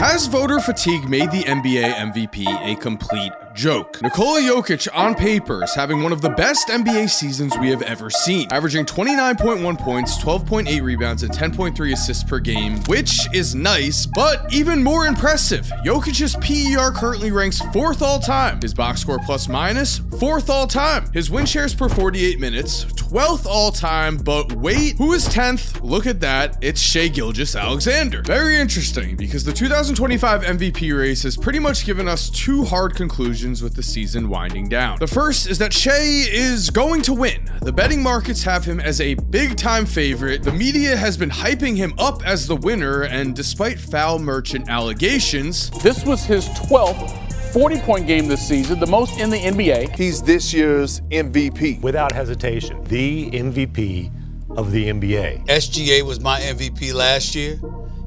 Has voter fatigue made the NBA MVP a complete joke? Nikola Jokic on paper is having one of the best NBA seasons we have ever seen, averaging 29.1 points, 12.8 rebounds, and 10.3 assists per game, which is nice, but even more impressive, Jokic's PER currently ranks 4th all time, his box score plus minus 4th all time, his win shares per 48 minutes 12th all time, but wait, who is 10th? Look at that, it's Shai Gilgeous-Alexander. Very interesting, because the 2025 MVP race has pretty much given us two hard conclusions with the season winding down. The first is that Shai is going to win. The betting markets have him as a big-time favorite. The media has been hyping him up as the winner, and despite foul merchant allegations, this was his 12th 40-point game this season, the most in the NBA. He's this year's MVP. Without hesitation, the MVP of the NBA. SGA was my MVP last year.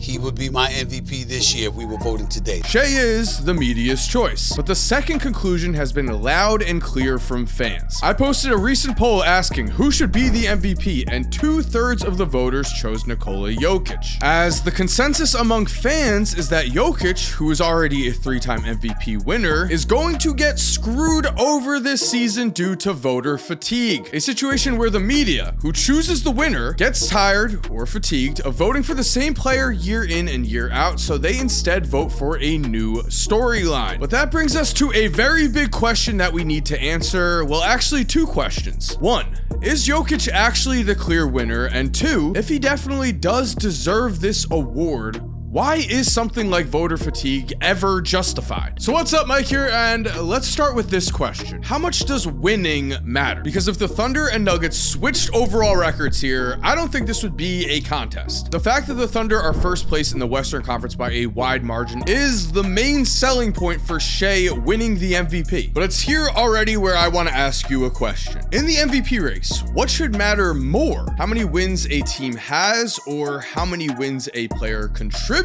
He would be my MVP this year if we were voting today. Shai is the media's choice, but the second conclusion has been loud and clear from fans. I posted a recent poll asking who should be the MVP, and 2/3 of the voters chose Nikola Jokic. As the consensus among fans is that Jokic, who is already a 3-time MVP winner, is going to get screwed over this season due to voter fatigue. A situation where the media, who chooses the winner, gets tired or fatigued of voting for the same player year in and year out, so they instead vote for a new storyline. But that brings us to a very big question that we need to answer. Well, actually, two questions. One, is Jokic actually the clear winner? And two, if he definitely does deserve this award, why is something like voter fatigue ever justified? So what's up, Mike here, and let's start with this question. How much does winning matter? Because if the Thunder and Nuggets switched overall records here, I don't think this would be a contest. The fact that the Thunder are first place in the Western Conference by a wide margin is the main selling point for Shai winning the MVP. But it's here already where I want to ask you a question. In the MVP race, what should matter more? How many wins a team has, or how many wins a player contributes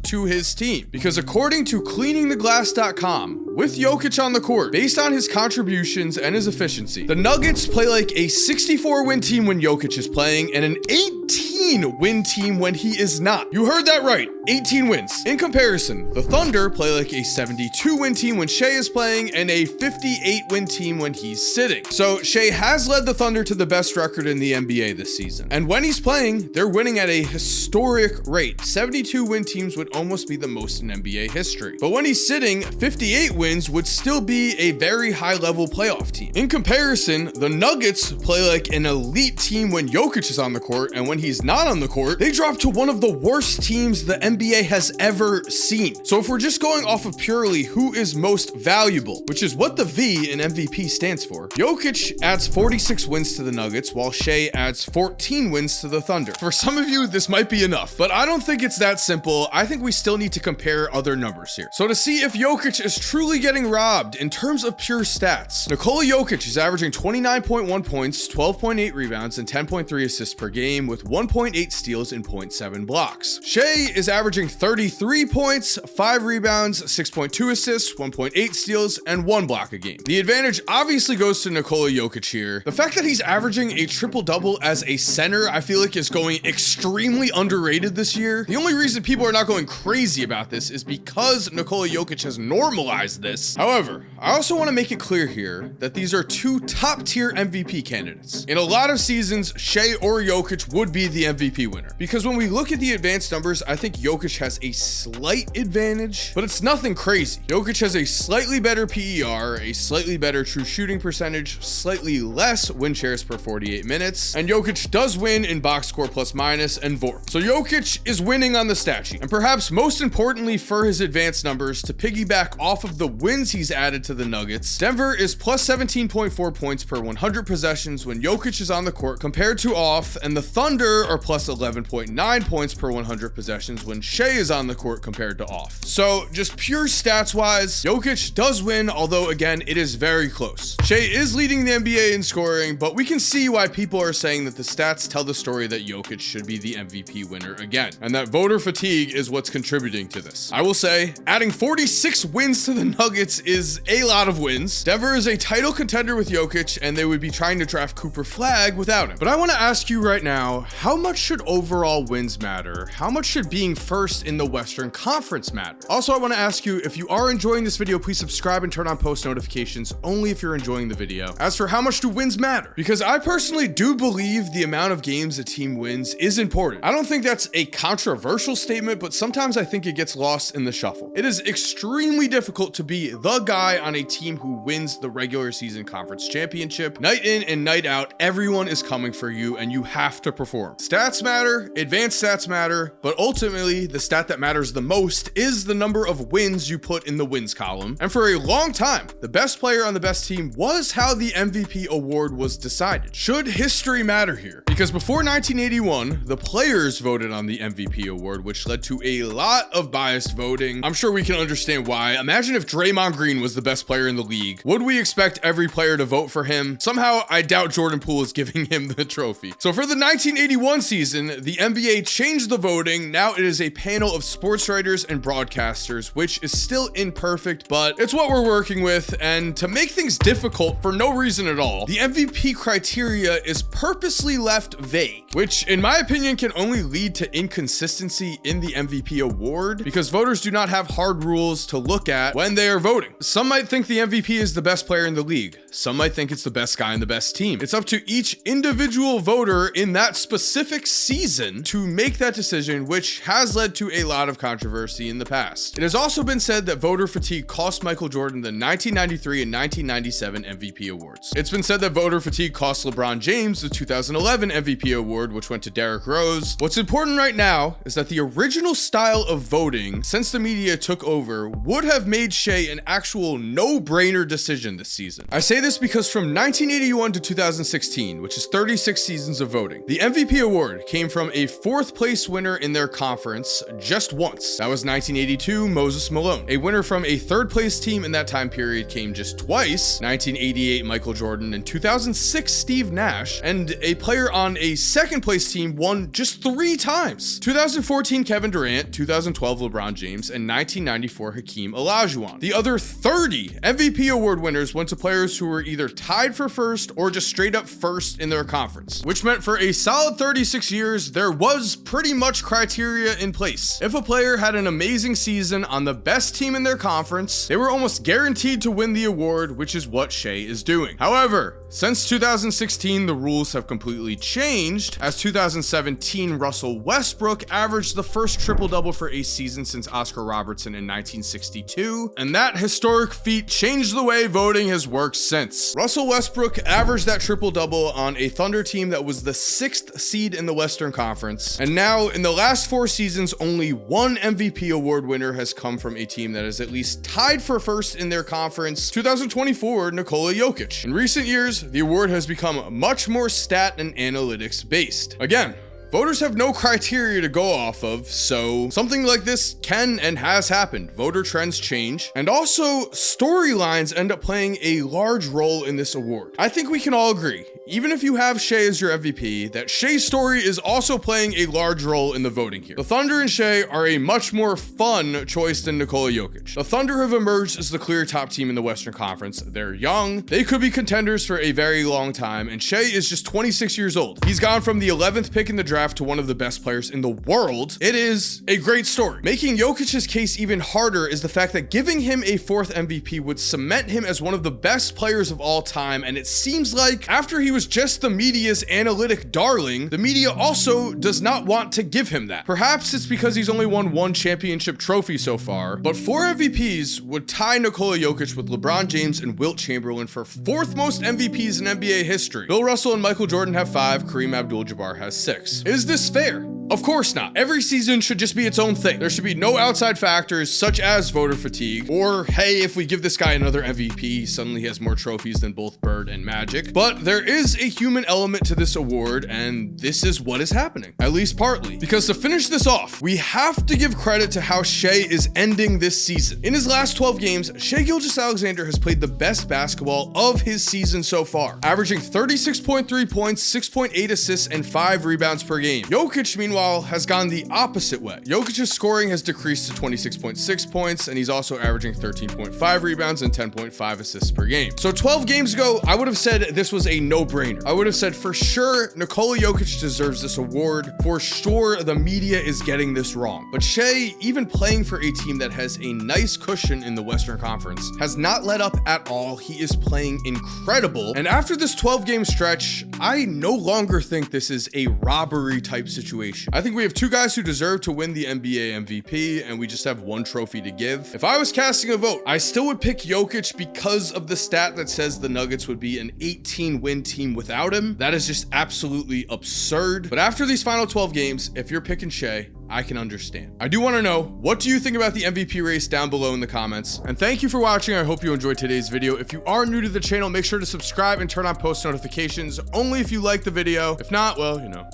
to his team? Because according to cleaningtheglass.com, with Jokic on the court, based on his contributions and his efficiency, the Nuggets play like a 64-win team when Jokic is playing and an 18-win team when he is not. You heard that right, 18 wins. In comparison, the Thunder play like a 72-win team when Shai is playing and a 58-win team when he's sitting. So Shai has led the Thunder to the best record in the NBA this season. And when he's playing, they're winning at a historic rate. 72-win teams would almost be the most in NBA history. But when he's sitting, 58 wins would still be a very high-level playoff team. In comparison, the Nuggets play like an elite team when Jokic is on the court, and when he's not on the court, they drop to one of the worst teams the NBA has ever seen. So if we're just going off of purely who is most valuable, which is what the V in MVP stands for, Jokic adds 46 wins to the Nuggets, while Shai adds 14 wins to the Thunder. For some of you, this might be enough, but I don't think it's that simple. I think we still need to compare other numbers here. So to see if Jokic is truly getting robbed in terms of pure stats, Nikola Jokic is averaging 29.1 points, 12.8 rebounds, and 10.3 assists per game with 1.8 steals and 0.7 blocks. Shai is averaging 33 points, 5 rebounds, 6.2 assists, 1.8 steals, and 1 block a game. The advantage obviously goes to Nikola Jokic here. The fact that he's averaging a triple-double as a center, I feel like is going extremely underrated this year. The only reason people are not going crazy about this is because Nikola Jokic has normalized this. However, I also want to make it clear here that these are two top-tier MVP candidates. In a lot of seasons, Shai or Jokic would be the MVP winner. Because when we look at the advanced numbers, I think Jokic has a slight advantage, but it's nothing crazy. Jokic has a slightly better PER, a slightly better true shooting percentage, slightly less win shares per 48 minutes, and Jokic does win in box score plus minus and VOR. So Jokic is winning on the stat sheet. And perhaps most importantly for his advanced numbers, to piggyback off of the wins he's added to the Nuggets, Denver is plus 17.4 points per 100 possessions when Jokic is on the court compared to off, and the Thunder are plus 11.9 points per 100 possessions when Shai is on the court compared to off. So just pure stats wise, Jokic does win, although again, it is very close. Shai is leading the NBA in scoring, but we can see why people are saying that the stats tell the story that Jokic should be the MVP winner again, and that voter fatigue is what's contributing to this. I will say, adding 46 wins to the Nuggets is a lot of wins. Denver is a title contender with Jokic, and they would be trying to draft Cooper Flagg without him. But I want to ask you right now, how much much should overall wins matter? How much should being first in the Western Conference matter? Also, I want to ask you, if you are enjoying this video, please subscribe and turn on post notifications only if you're enjoying the video. As for how much do wins matter? Because I personally do believe the amount of games a team wins is important. I don't think that's a controversial statement, but sometimes I think it gets lost in the shuffle. It is extremely difficult to be the guy on a team who wins the regular season conference championship. Night in and night out, everyone is coming for you and you have to perform. Stats matter, advanced stats matter, but ultimately the stat that matters the most is the number of wins you put in the wins column. And for a long time, the best player on the best team was how the MVP award was decided. Should history matter here? Because before 1981, the players voted on the MVP award, which led to a lot of biased voting. I'm sure we can understand why. Imagine if Draymond Green was the best player in the league. Would we expect every player to vote for him? Somehow, I doubt Jordan Poole is giving him the trophy. So for the 1981 season, the NBA changed the voting. Now it is a panel of sports writers and broadcasters, which is still imperfect, but it's what we're working with. And to make things difficult for no reason at all, the MVP criteria is purposely left vague, which in my opinion can only lead to inconsistency in the MVP award because voters do not have hard rules to look at when they are voting. Some might think the MVP is the best player in the league. Some might think it's the best guy in the best team. It's up to each individual voter in that specific season to make that decision, which has led to a lot of controversy in the past. It has also been said that voter fatigue cost Michael Jordan the 1993 and 1997 MVP awards. It's been said that voter fatigue cost LeBron James the 2011 MVP award, which went to Derrick Rose. What's important right now is that the original style of voting, since the media took over, would have made Shea an actual no-brainer decision this season. I say this because from 1981 to 2016, which is 36 seasons of voting, the MVP award came from a fourth place winner in their conference just once. That was 1982, Moses Malone. A winner from a third place team in that time period came just twice, 1988, Michael Jordan, and 2006, Steve Nash, and a player on a second place team won just 3 times. 2014, Kevin Durant, 2012, LeBron James, and 1994, Hakeem Olajuwon. The other 30 MVP award winners went to players who were either tied for first or just straight up first in their conference, which meant for a solid 36 years, there was pretty much criteria in place. If a player had an amazing season on the best team in their conference, they were almost guaranteed to win the award, which is what Shea is doing. However, since 2016, the rules have completely changed, as 2017 Russell Westbrook averaged the first triple-double for a season since Oscar Robertson in 1962, and that historic feat changed the way voting has worked since. Russell Westbrook averaged that triple-double on a Thunder team that was the 6th seed in the Western Conference, and now in the last 4 seasons, only one MVP award winner has come from a team that is at least tied for first in their conference, 2024 Nikola Jokic. In recent years, the award has become much more stat and analytics based. Again, voters have no criteria to go off of, so something like this can and has happened. Voter trends change, and also storylines end up playing a large role in this award. I think we can all agree, even if you have Shea as your MVP, that Shea's story is also playing a large role in the voting here. The Thunder and Shea are a much more fun choice than Nikola Jokic. The Thunder have emerged as the clear top team in the Western Conference. They're young, they could be contenders for a very long time, and Shea is just 26 years old. He's gone from the 11th pick in the draft to one of the best players in the world. It is a great story. Making Jokic's case even harder is the fact that giving him a 4th MVP would cement him as one of the best players of all time, and it seems like after he was just the media's analytic darling, the media also does not want to give him that. Perhaps it's because he's only won 1 championship trophy so far, but 4 MVPs would tie Nikola Jokic with LeBron James and Wilt Chamberlain for 4th most MVPs in NBA history. Bill Russell and Michael Jordan have 5, Kareem Abdul-Jabbar has 6. Is this fair? Of course not. Every season should just be its own thing. There should be no outside factors such as voter fatigue, or hey, if we give this guy another MVP, he suddenly has more trophies than both Bird and Magic. But there is a human element to this award, and this is what is happening, at least partly. Because to finish this off, we have to give credit to how Shea is ending this season. In his last 12 games, Shai Gilgeous-Alexander has played the best basketball of his season so far, averaging 36.3 points, 6.8 assists, and 5 rebounds per game. Jokic, meanwhile, meanwhile, has gone the opposite way. Jokic's scoring has decreased to 26.6 points, and he's also averaging 13.5 rebounds and 10.5 assists per game. So 12 games ago, I would have said this was a no-brainer. I would have said for sure Nikola Jokic deserves this award. For sure, the media is getting this wrong. But Shai, even playing for a team that has a nice cushion in the Western Conference, has not let up at all. He is playing incredible. And after this 12-game stretch, I no longer think this is a robbery type situation. I think we have two guys who deserve to win the NBA MVP, and we just have one trophy to give. If I was casting a vote, I still would pick Jokic because of the stat that says the Nuggets would be an 18-win team without him. That is just absolutely absurd. But after these final 12 games, if you're picking Shai, I can understand. I do want to know, what do you think about the MVP race down below in the comments? And thank you for watching. I hope you enjoyed today's video. If you are new to the channel, make sure to subscribe and turn on post notifications only if you like the video. If not, well, you know,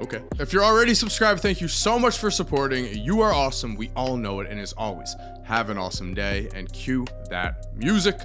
okay. If you're already subscribed, thank you so much for supporting. You are awesome. We all know it. And as always, have an awesome day, and cue that music.